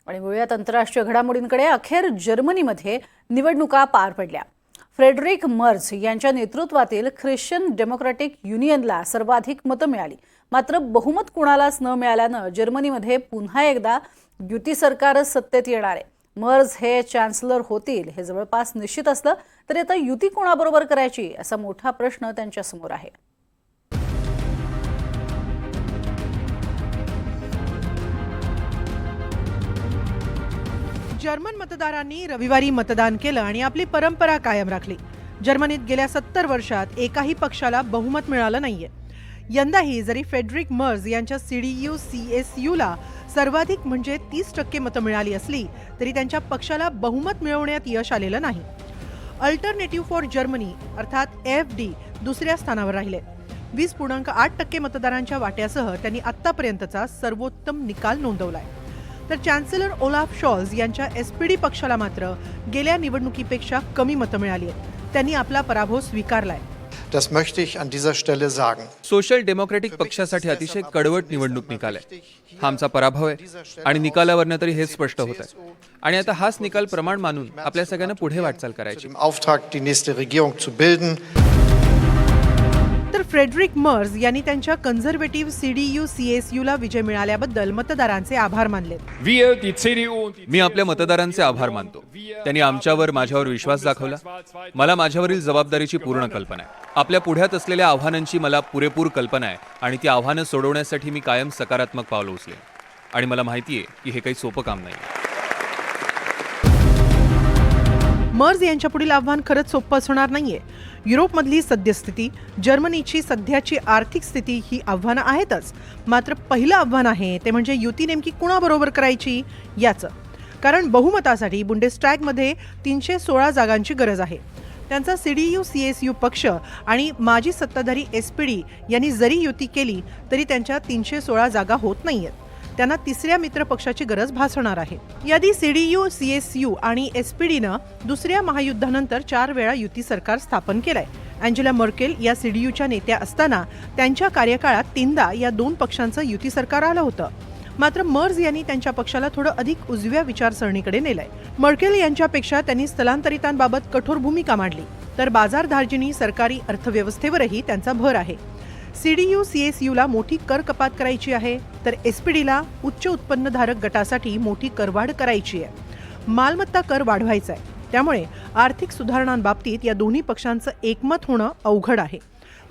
आणि वळूयात आंतरराष्ट्रीय घडामोडींकडे। अखेर जर्मनीमध्ये निवडणुका पार पडल्या। फ्रेडरिक मर्झ यांच्या नेतृत्वातील ख्रिश्चन डेमोक्रॅटिक युनियनला सर्वाधिक मतं मिळाली। मात्र बहुमत कुणालाच न मिळाल्याने जर्मनीमध्ये पुन्हा एकदा युती सरकारच सत्तेत येणार आहे। मर्झ हे चान्सलर होतील हे जवळपास निश्चित असलं तरी आता युती कोणाबरोबर करायची असा मोठा प्रश्न त्यांच्या समोर आहे। जर्मन मतदारांनी रविवारी मतदान केलं आणि आपली परंपरा कायम राखली। जर्मनीत गेल्या 70 वर्षात एकाही पक्षाला बहुमत मिळालं नाहीये। यंदाही जरी फ्रेडरिक मर्झ यांच्या CDU-CSU-ला सर्वाधिक म्हणजे 30% मतं मिळाली असली तरी त्यांच्या पक्षाला बहुमत मिळवण्यात यश आलेलं नाही। अल्टरनेटिव्ह फॉर जर्मनी अर्थात AfD दुसऱ्या स्थानावर राहिले। 20.8% मतदारांच्या वाट्यासह त्यांनी आतापर्यंतचा सर्वोत्तम निकाल नोंदवलाय। तर चान्सलर ओलाफ शॉल्झ यांच्या SPD पक्षाला मात्र गेल्या निवडणुकीपेक्षा कमी मतं मिळाली आहेत। त्यांनी आपला पराभव स्वीकारलाय। Das möchte ich an dieser Stelle sagen. Social democratic पक्षासाठी अतिशय कडवट निवडणूक निकाल आहे। हा आमचा पराभव आहे आणि निकालावरनं तरी हेच स्पष्ट होत आहे। आणि आता हाच निकाल प्रमाण मानून आपल्या सगळ्यांना पुढे वाटचाल करायची। Im Auftrag die nächste Regierung zu bilden. तर फ्रेडरिक मर्झ यांनी त्यांच्या कन्झर्वेटिव्ह CDU-CSU-ला विजय मिळाल्याबद्दल मतदारांचे आभार मानले। मी आपल्या मतदारांचे आभार मानतो। त्यांनी आमच्यावर माझ्यावर विश्वास दाखवला। मला माझ्यावरील जबाबदारीची पूर्ण कल्पना आहे। आपल्या पुढ्यात असलेल्या आव्हानांची मला पुरेपूर कल्पना आहे आणि ती आव्हानं सोडवण्यासाठी मी कायम सकारात्मक पावलं उचलेन। आणि मला माहिती आहे की हे काही सोपं काम नाही। मर्झ यांच्या पुढील आव्हान खरंच सोपं असणार नाहीये। युरोपमधली सद्यस्थिती, जर्मनीची सध्याची आर्थिक स्थिती ही आव्हानं आहेतच। मात्र पहिलं आव्हान आहे ते म्हणजे युती नेमकी कुणाबरोबर करायची याचं। कारण बहुमतासाठी बुंडेस्टॅगमध्ये 316 जागांची गरज आहे। त्यांचा CDU-CSU पक्ष आणि माजी सत्ताधारी SPD यांनी जरी युती केली तरी त्यांच्या 316 जागा होत नाहीयेत। त्यांना तिसऱ्या मित्र पक्षाची गरज भासणार आहे। यादी CDU-CSU आणि SPDनं दुसऱ्या महायुद्धानंतर 4 वेळा युती सरकार स्थापन केलंय। अँजेला मर्केल या CDUच्या नेत्या असताना त्यांच्या कार्यकाळात 3दा या दोन पक्षांचं युती सरकार आलं होतं। मात्र मर्झ यांनी त्यांच्या पक्षाला थोडं अधिक उजव्या विचारसरणीकडे नेलंय। मर्केल यांच्यापेक्षा त्यांनी स्थलांतरितांबाबत कठोर भूमिका मांडली, तर बाजारधार्जिणी सरकारी अर्थव्यवस्थेवरही त्यांचा भर आहे। CDU-CSU-ला मोठी कर कपात करायची आहे, तर SPDला उच्च उत्पन्नधारक गटासाठी मोठी करवाढ करायची आहे। मालमत्ता कर वाढवायचा आहे। त्यामुळे आर्थिक सुधारणांबाबतीत या दोन्ही पक्षांचं एकमत होणं अवघड आहे।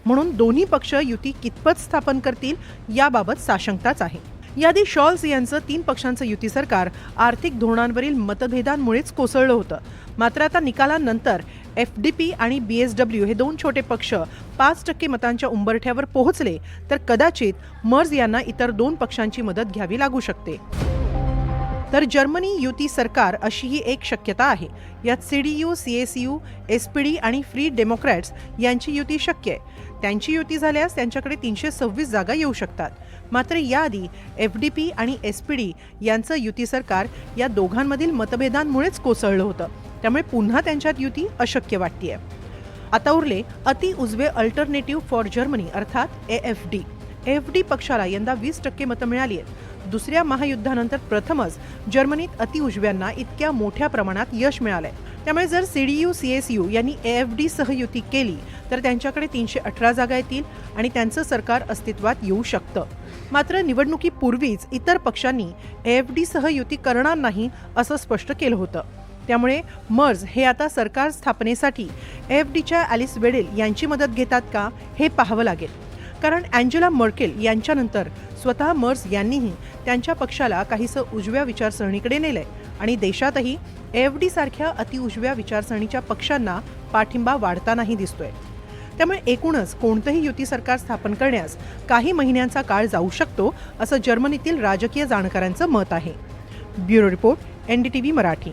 म्हणून दोन्ही पक्ष युती कितपत स्थापन करतील याबाबत साशंकताच आहे। यादी शॉल्झ यांचं 3 पक्षांचं युती सरकार आर्थिक धोरणांवरील मतभेदांमुळेच कोसळलं होतं। मात्र आता निकालानंतर FDP आणि BSW हे दोन छोटे पक्ष 5% मतांच्या उंबरठ्यावर पोहोचले तर कदाचित मर्झ यांना इतर 2 पक्षांची मदत घ्यावी लागू शकते। तर जर्मनी युती सरकार अशी ही एक शक्यता आहे। यात CDU-CSU, SPD आणि फ्री डेमोक्रॅट्स यांची युती शक्य आहे। त्यांची युती झाल्यास त्यांच्याकडे 326 जागा येऊ शकतात। मात्र याआधी FDP आणि SPD यांचं युती सरकार या दोघांमधील मतभेदांमुळेच कोसळलं होतं। त्यामुळे पुन्हा त्यांच्यात युती अशक्य वाटतेय। आता उरले अति उजवे अल्टरनेटिव्ह फॉर जर्मनी अर्थात AfD पक्षाला यंदा 20% मतं मिळाली आहेत। दुसऱ्या महायुद्धानंतर प्रथमच जर्मनीत अति उजव्यांना इतक्या मोठ्या प्रमाणात यश मिळालंय। त्यामुळे जर CDU-CSU यांनी AfD सह युती केली तर त्यांच्याकडे 318 जागा येतील आणि त्यांचं सरकार अस्तित्वात येऊ शकतं। मात्र निवडणुकीपूर्वीच इतर पक्षांनी AfD सह युती करणार नाही असं स्पष्ट केलं होतं। त्यामुळे मर्झ हे आता सरकार स्थापनेसाठी AfDच्या ॲलिस वेडेल यांची मदत घेतात का हे पाहावं लागेल। कारण अँजेला मर्केल यांच्यानंतर स्वतः मर्झ यांनीही त्यांच्या पक्षाला काहीसं उजव्या विचारसरणीकडे नेलंय आणि देशातही AfD सारख्या अतिउजव्या विचारसरणीच्या पक्षांना पाठिंबा वाढतानाही दिसतोय। त्यामुळे एकूणच कोणतंही युती सरकार स्थापन करण्यास काही महिन्यांचा काळ जाऊ शकतो असं जर्मनीतील राजकीय जाणकारांचं मत आहे। Bureau report NDTV Marathi.